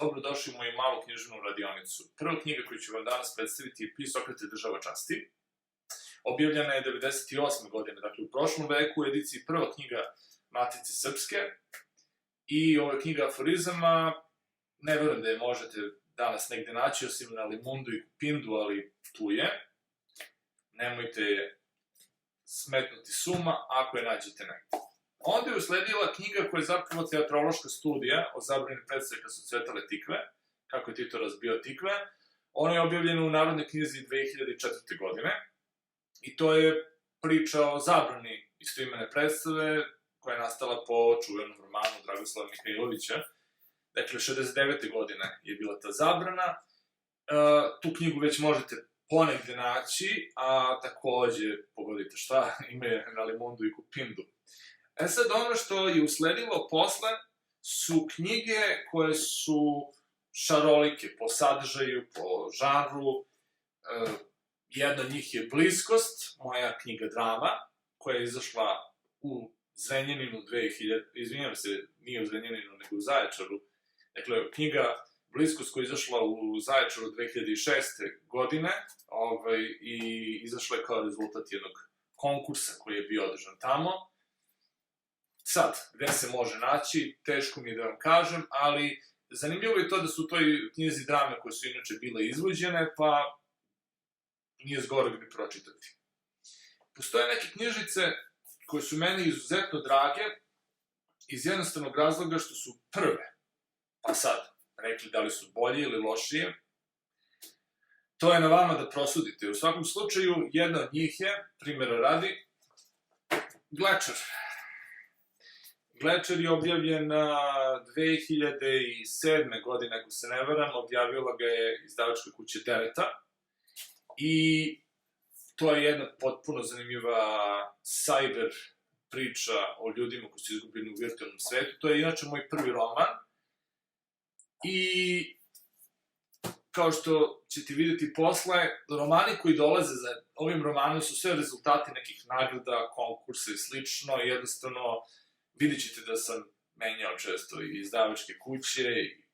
dobrodošli u moju malu književnu radionicu. Prva knjiga koju ću vam danas predstaviti je Pi Sokrate država časti. Objavljena je 98. godine, dakle u prošlom veku, u ediciji prva knjiga Matice Srpske. I ovo je knjiga aforizama, ne verujem da je možete danas negde naći, osim na Limundu i Kupindu, ali tu je. Nemojte je smetnuti suma ako je nađete negde. Onda je usledila knjiga koja je zapravo teatrološka studija o zabrani predstave kad su cvetale tikve, kako je Tito razbio tikve. Ona je objavljena u Narodnoj knjizi 2004. godine i to je priča o zabrani istoimene predstave koja je nastala po čuvenom romanu Dragoslava Mihajlovića. Dakle, 69. godine je bila ta zabrana. Tu knjigu već možete ponegde naći, a takođe, pogodite šta, ima je na Limundu i Kupindu. E sad, ono što je usledilo posle su knjige koje su šarolike po sadržaju, po žanru. Jedna od njih je Bliskost, moja knjiga drama, koja je izašla u Zrenjaninu 2000, izvinjam se, nije u Zrenjaninu, nego u Zaječaru. Dakle, knjiga Bliskost koja je izašla u Zaječaru 2006. godine i izašla je kao rezultat jednog konkursa koji je bio održan tamo. Sad, gde se može naći, teško mi je da vam kažem, ali zanimljivo je to da su u toj knjizi drame koje su inače bile izvođene, pa nije zgoreg ni pročitati. Postoje neke knjižice koje su meni izuzetno drage, iz jednostavnog razloga što su prve. Pa sad, rekli da li su bolje ili lošije, to je na vama da prosudite. U svakom slučaju, jedna od njih je, primjera radi, Glečer. Glečer je objavljen 2007. godine, ako se ne varam, objavila ga je izdavačka kuća Deveta. I to je jedna potpuno zanimljiva cyber priča o ljudima koji su izgubljeni u virtualnom svetu. To je inače moj prvi roman. I kao što ćete videti posle, romani koji dolaze za ovim romanom su sve rezultati nekih nagrada, konkursa i slično. Jednostavno, vidjet ćete da sam menjao često i izdavačke kuće, i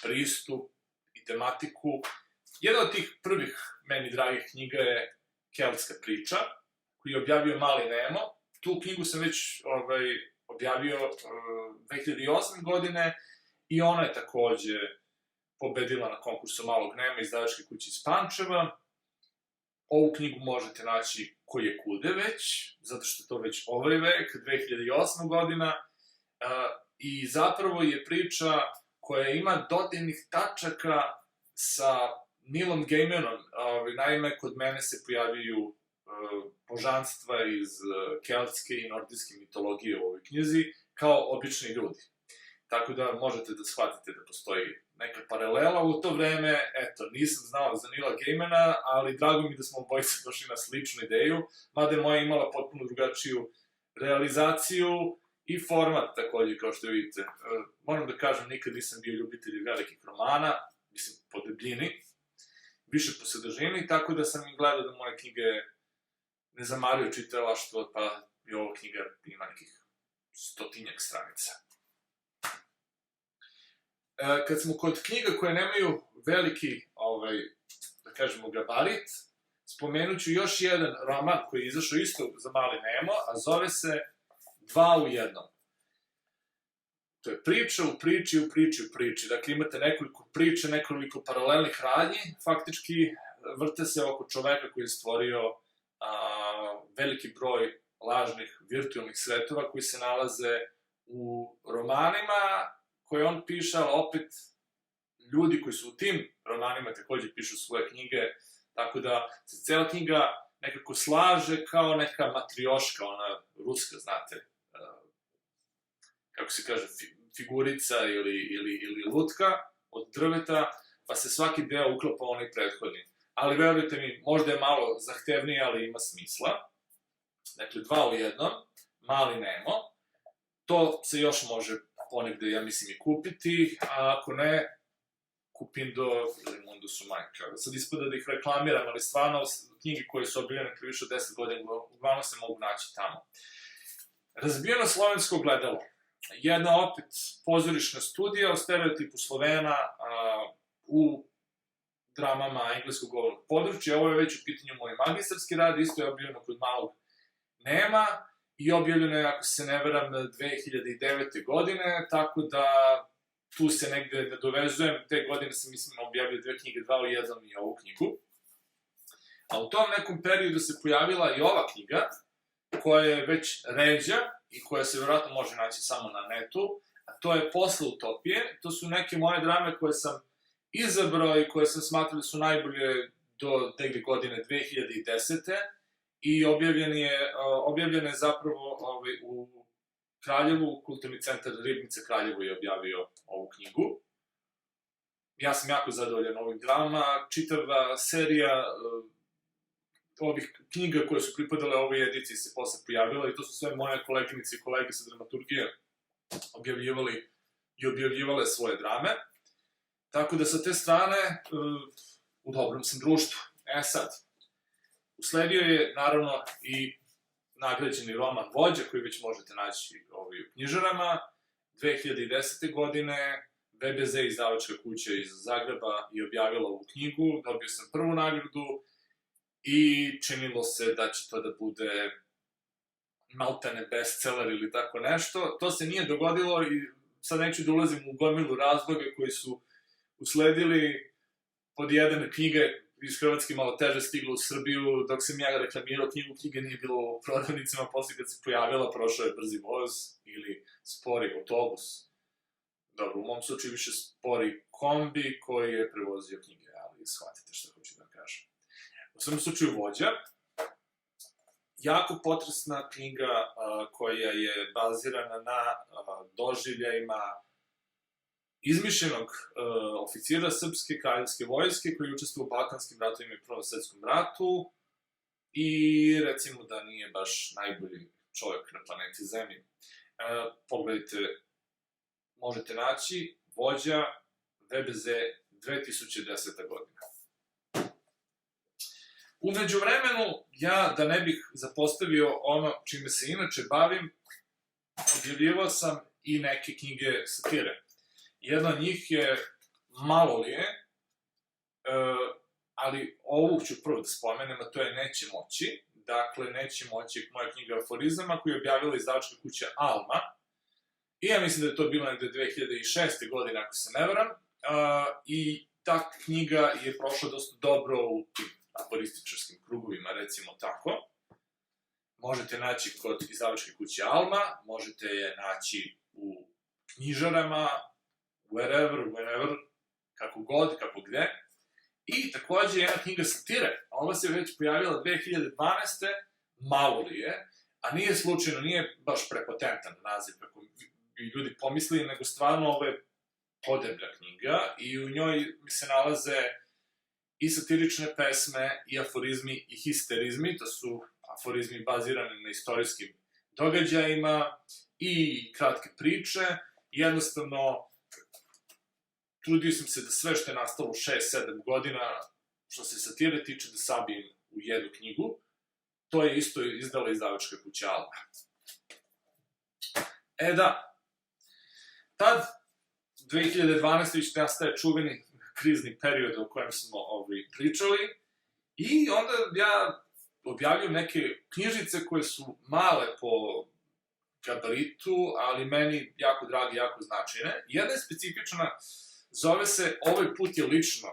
pristup, i tematiku. Jedna od tih prvih meni dragih knjiga je Keltska priča, koju je objavio Mali Nemo. Tu knjigu sam već objavio 2008. godine i ona je takođe pobedila na konkursu Malog Nema izdavačke kuće iz Pančeva. Ovu knjigu možete naći koji je kude već, zato što je to već ovaj vek, 2008. godina, i zapravo je priča koja ima dodirnih tačaka sa Neilom Gaimanom. Naime, kod mene se pojavljaju božanstva iz keltske i nordijske mitologije u ovoj knjizi, kao obični ljudi. Tako da možete da shvatite da postoji neka paralela. U to vreme, eto, nisam znao za Neila Gaimana, ali drago mi da smo obojice došli na sličnu ideju, mada je moja imala potpuno drugačiju realizaciju i format takođe, kao što vidite. Moram da kažem, nikad nisam bio ljubitelj velikih romana, mislim, po debljini, više po sadržini, tako da sam i gledao da moje knjige ne zamaruju čitalaštvo, pa i ova knjiga ima nekih 100-tinjak stranica. Kad smo kod knjiga koje nemaju veliki, da kažemo, gabarit, spomenut ću još jedan roman koji je izašao isto za Mali Nemo, a zove se Dva u jednom. To je priča u priči u priči u priči. Dakle, imate nekoliko priča, nekoliko paralelnih radnji. Faktički, vrte se oko čoveka koji je stvorio veliki broj lažnih virtualnih svetova koji se nalaze u romanima koje on piše, ali opet ljudi koji su u tim romanima takođe pišu svoje knjige, tako da se cela knjiga nekako slaže kao neka matrioška, ona ruska, znate, kako se kaže, figurica ili lutka od drveta, pa se svaki deo uklapa onaj prethodni. Ali verujte mi, možda je malo zahtevnije, ali ima smisla. Dakle, Dva u jednom, Mali Nemo, to se još može ponegde, ja mislim, i kupiti, a ako ne, Kupindo ili Mundo su majka. Sad ispada da ih reklamiram, ali stvarno knjige koje su objavljene pre više od 10 godina, uglavnom se mogu naći tamo. Razbijeno slovensko gledalo. jedna opet pozorišna studija o stereotipu Slovena u dramama engleskog govornog područja. Ovo je već u pitanju moj magistarski rad, isto je objavljeno kod Malog Nema i objavljeno je, ako se ne veram, 2009. godine, tako da tu se negde nadovezujem. Te godine sam, mislim, objavio 2 knjige, 2 u 1 i ovu knjigu. A u tom nekom periodu se pojavila i ova knjiga, koja je već ređa i koja se vjerojatno može naći samo na netu, a to je Posle utopije. To su neke moje drame koje sam izabrao i koje sam smatrao da su najbolje do negde godine 2010. I objavljena je zapravo u Kraljevu, Kulturni centar Ribnica Kraljevo je objavio ovu knjigu. Ja sam jako zadovoljan ovih drama, čitava serija ovih knjiga koje su pripadale ovoj ediciji se posle pojavila i to su sve moje koleginice i kolege sa dramaturgije objavljivali i objavljivale svoje drame. Tako da sa te strane u dobrom sam društvu. Sad, usledio je naravno i nagrađeni roman Vođa, koji već možete naći u knjižarama. 2010. godine BBZ izdavačka kuća iz Zagreba je objavila ovu knjigu, dobio sam prvu nagradu i činilo se da će to da bude maltene bestseller ili tako nešto. To se nije dogodilo i sad neću da ulazim u gomilu razloga koji su usledili. Pod jedan, knjiga iz Hrvatske malo teže stigla u Srbiju, dok sam ja reklamirao knjiga nije bilo u prodavnicama, posle kad se pojavila prošao je brzi voz ili spori autobus. Dobro, u mom slučaju više spori kombi koji je prevozio knjige, ali shvatite što hoću da kažem. U svom slučaju Vođa, jako potresna knjiga koja je bazirana na doživljajima izmišljenog oficira srpske kraljevske vojske koji učestvuje u Balkanskim ratovima i Prvom svetskom ratu i recimo da nije baš najbolji čovjek na planeti Zemlji. Pogledajte, možete naći Vođa, BBZ, 2010. godina. U međuvremenu, ja, da ne bih zapostavio ono čime se inače bavim, objavljivao sam i neke knjige satire. Jedna od njih je Malolije, ali ovu ću prvo da spomenem, a to je Neće moći. Dakle, Neće moći, moja knjiga aforizama koju je objavila izdavačka kuća Alma. I ja mislim da je to bilo negde 2006. godine, ako se ne varam. I ta knjiga je prošla dosta dobro u tim aforističarskim krugovima, recimo tako. Možete naći kod izdavačke kuće Alma, možete je naći u knjižarama, wherever, kako god, kako gde. I takođe jedna knjiga satire, ona se već pojavila 2012. Malolije, a nije slučajno, nije baš prepotentan naziv, kako bi ljudi pomislili, nego stvarno ovo je podeblja knjiga i u njoj mi se nalaze i satirične pesme, i aforizmi, i histerizmi, to su aforizmi bazirani na istorijskim događajima, i kratke priče, jednostavno trudio sam se da sve što je nastalo u 6-7 godina, što se satire tiče, da sabijem u jednu knjigu. To je isto izdala izdavačka kuća Alma. Da, tad, 2012. već nastaje čuveni krizni period o kojem smo pričali, i onda ja objavljam neke knjižice koje su male po gabaritu, ali meni jako dragi, jako značajne. Jedna je specifična, zove se Ovaj put je lično.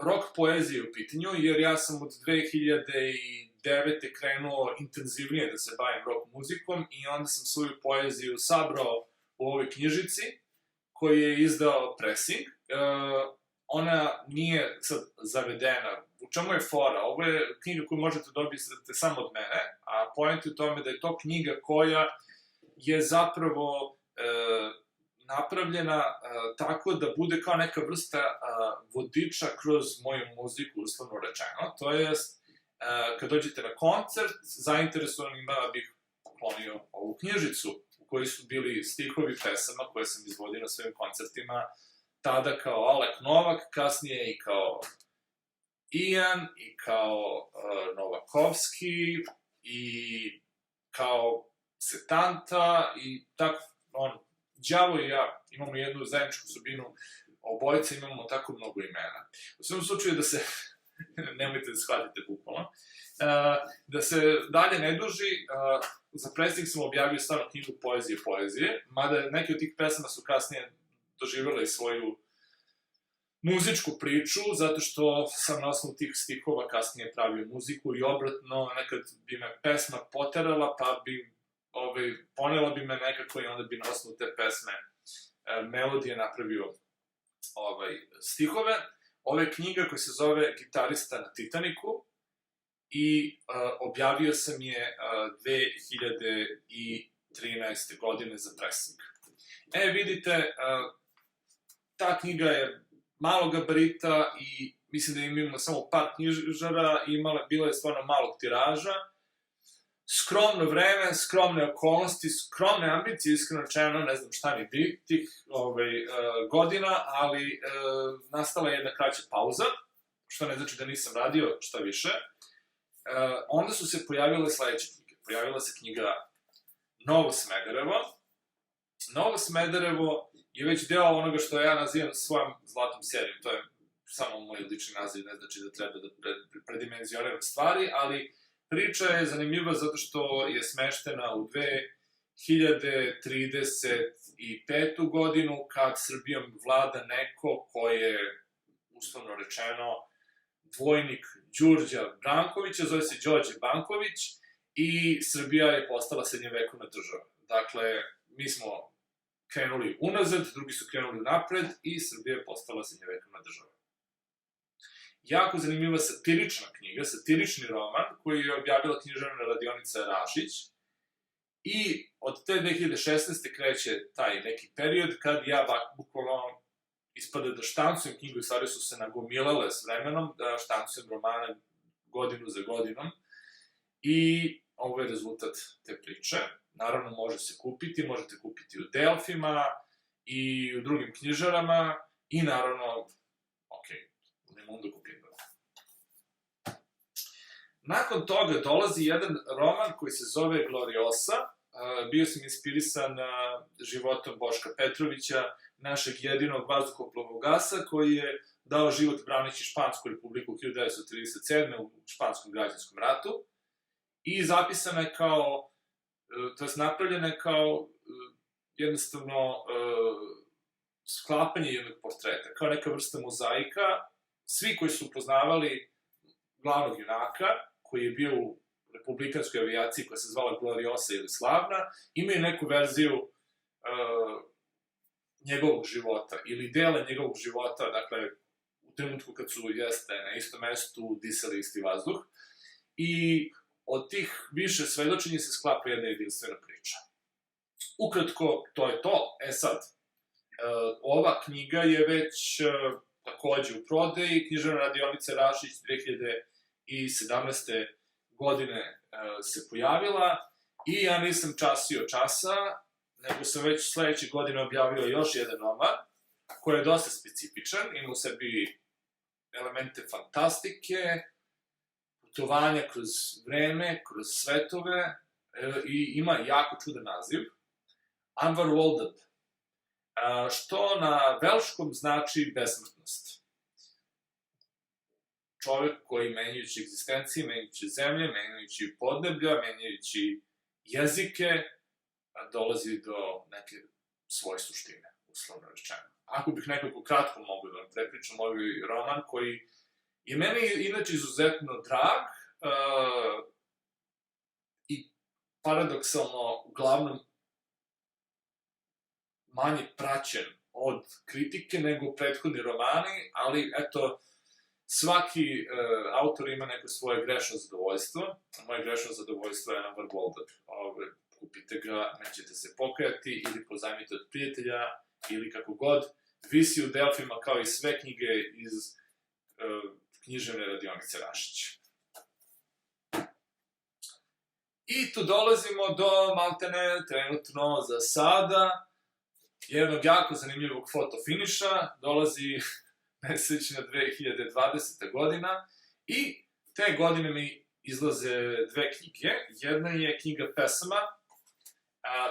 Rock poezija u pitanju, jer ja sam od 2009. krenuo intenzivnije da se bavim rock muzikom i onda sam svoju poeziju sabrao u ovoj knjižici koju je izdao Pressing. Ona nije sad zavedena. U čemu je fora? Ovo je knjiga koju možete dobiti samo od mene, a point je u tome da je to knjiga koja je zapravo napravljena tako da bude kao neka vrsta vodiča kroz moju muziku, uslovno rečeno. To jest, kad dođete na koncert, zainteresovanima bih poklonio ovu knjižicu u kojoj su bili stihovi pesama koje sam izvodio na svojim koncertima, tada kao Alek Novak, kasnije i kao Ian, i kao Novakovski, i kao setanta i tako, đavo i ja imamo jednu zajedničku osobinu, obojica imamo tako mnogo imena. U svom slučaju da se, nemojte da shvatite bukvalno, da se dalje ne duži, za predsjednik sam objavio stvarno knjigu poezije, mada neke od tih pesama su kasnije doživjela i svoju muzičku priču, zato što sam na osnovu tih stihova kasnije pravio muziku i obratno, nekad bi me pesma poterala, pa bi, ponela bi me nekako i onda bi na osnovu te pesme melodije napravio stihove. Ova je knjiga koja se zove Gitarista na Titaniku i objavio sam je 2013. godine za presnik. Vidite, ta knjiga je malog gabarita i mislim da imamo samo par knjižara i bila je stvarno malog tiraža. Skromno vreme, skromne okolnosti, skromne ambicije, iskreno rečeno, ne znam šta mi bi tih godina, ali nastala je jedna kraća pauza, što ne znači da nisam radio šta više. Onda su se pojavile sledeće knjige. Pojavila se knjiga Novo Smederevo. Novo Smederevo je već deo onoga što ja nazivam svojom zlatom serijom. To je samo moj lični naziv, ne znači da treba da predimenzioniram stvari, ali priča je zanimljiva zato što je smeštena u 2035. godinu, kad Srbijom vlada neko ko je, uslovno rečeno, dvojnik Đurđa Brankovića, zove se Đorđe Banković, i Srbija je postala srednjevekovna država. Dakle, mi smo krenuli unazad, drugi su krenuli napred i Srbija je postala srednjevekovna država. Jako zanimljiva satirična knjiga, satirični roman, koji je objavila književna radionica Rašić, i od te 2016. kreće taj neki period kad ja bukvalno ispada da štancujem knjigu, i stvari su se nagomilale s vremenom, da štancujem romane godinu za godinom, i ovo je rezultat te priče. Naravno, može se kupiti, možete kupiti u Delfima i u drugim knjižarama, i naravno, u Nemundu kupim. Nakon toga dolazi jedan roman koji se zove Gloriosa. Bio sam inspirisan životom Boška Petrovića, našeg jedinog vazduhoplovnog asa, koji je dao život braneći Špansku republiku 1937. u Španskom građanskom ratu. I zapisana je kao, to je napravljena je kao jednostavno sklapanje jednog portreta, kao neka vrsta mozaika. Svi koji su upoznavali glavnog junaka, koji je bio u republikanskoj avijaciji koja se zvala Gloriosa ili Slavna, imaju neku verziju njegovog života, ili dele njegovog života, dakle, u trenutku kad su na istom mestu disali isti vazduh, i od tih više svedočenja se sklapa jedna jedinstvena priča. Ukratko, to je to. Sad, ova knjiga je već takođe u prodaji, književna radionica Rašić 2017. godine se pojavila, i ja nisam časio časa, nego sam već sledeće godine objavio još jedan roman, koji je dosta specifičan, ima u sebi elemente fantastike, putovanja kroz vreme, kroz svetove, i ima jako čudan naziv, Unworlded, što na velškom znači besmrtnost. Čovek koji, menjajući egzistencije, menjajući zemlje, menjajući podneblja, menjajući jezike, dolazi do neke svoje suštine, uslovno rečeno. Ako bih nekako kratko mogu da vam prepričam ovaj roman, koji je meni inače izuzetno drag i paradoksalno uglavnom manje praćen od kritike nego prethodni romani, ali eto, svaki autor ima neko svoje grešno zadovoljstvo. Moje grešno zadovoljstvo je Unworlded. Kupite ga, nećete se pokajati, ili pozajmite od prijatelja, ili kako god. Visi u Delfima kao i sve knjige iz književne radionice Rašić. I tu dolazimo do, maltene, trenutno za sada, jednog jako zanimljivog fotofiniša. Dolazi mesečna 2020. godina, i te godine mi izlaze dve knjige. Jedna je knjiga pesama,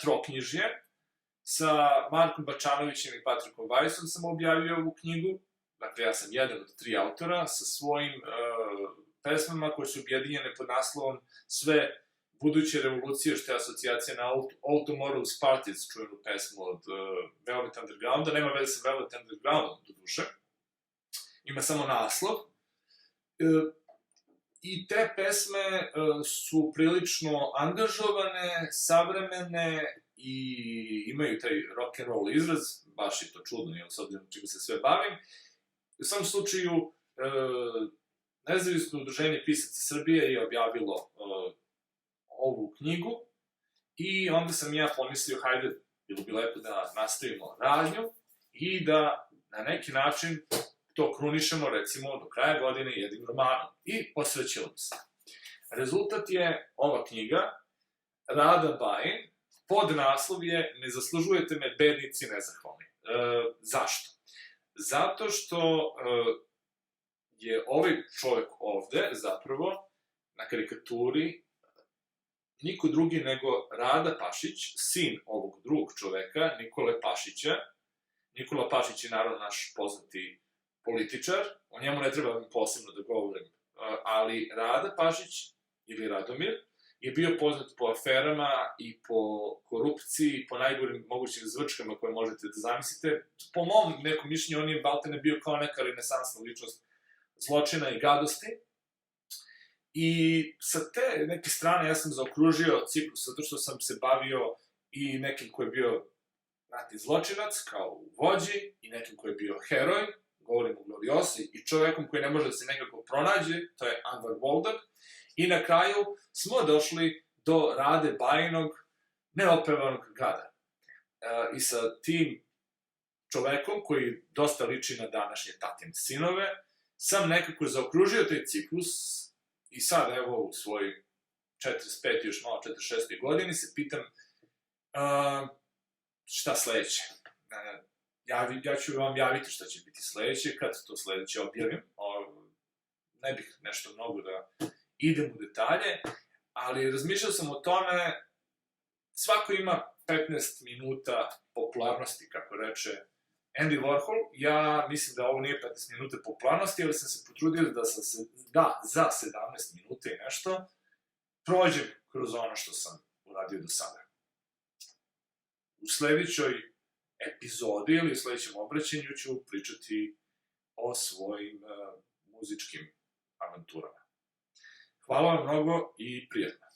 troknjižje. Sa Markom Bačanovićem i Patrikom Vajsom sam objavio ovu knjigu. Dakle, ja sam jedan od 3 autora sa svojim pesmama koje su objedinjene pod naslovom Sve buduće revolucije, što je asocijacija na All Tomorrow's Parties, čujenu pesmu od Velvet Undergrounda. Nema veze sa Velvet Undergroundom, do duše. Ima samo naslov. I te pesme su prilično angažovane, savremene i imaju taj rock and roll izraz, baš je to čudno, s obzirom čime se sve bavim. U samom slučaju, Nezavisno udruženje pisaca Srbije je objavilo ovu knjigu i onda sam ja pomislio, hajde, bilo bi lepo da nastavimo radnju i da na neki način to krunišemo, recimo, do kraja godine jednim romanom. I posvećilo mi se. Rezultat je ova knjiga, Rada Bajin, pod naslov je Ne zaslužujete me, bednici nezahvalni. Zašto? Zato što je ovaj čovek ovde, zapravo, na karikaturi, niko drugi nego Rada Pašić, sin ovog drugog čoveka, Nikole Pašića. Nikola Pašić je, naravno, naš poznati političar, o njemu ne treba posebno da govorim, ali Rada Pašić, ili Radomir, je bio poznat po aferama i po korupciji i po najgorim mogućim zvrčkama koje možete da zamislite. Po mom nekom mišljenju, on je baltene bio kao neka renesansna ličnost zločina i gadosti. I sa te neke strane ja sam zaokružio ciklus, zato što sam se bavio i nekim ko je bio ratni zločinac, kao vođi, i nekim ko je bio heroj, govorim o Gloriosi, i čovekom koji ne može da se nekako pronađe, to je Anvar Voldak, i na kraju smo došli do Rade Bajinog neopevanog gada. I sa tim čovekom, koji dosta liči na današnje tatine sinove, sam nekako zaokružio taj ciklus i sad, evo, u svojoj 45. još malo 46. godini se pitam šta sledeće. Ja ću vam javiti šta će biti sledeće, kad to sledeće objavim. Ne bih nešto mnogo da idem u detalje, ali razmišljao sam o tome, svako ima 15 minuta popularnosti, kako reče Andy Warhol. Ja mislim da ovo nije 15 minuta popularnosti, ali sam se potrudio da za 17 minuta i nešto prođem kroz ono što sam uradio do sada. U sledećoj epizodi ili u sledećem obraćanju ću pričati o svojim muzičkim avanturama. Hvala vam mnogo i prijatno.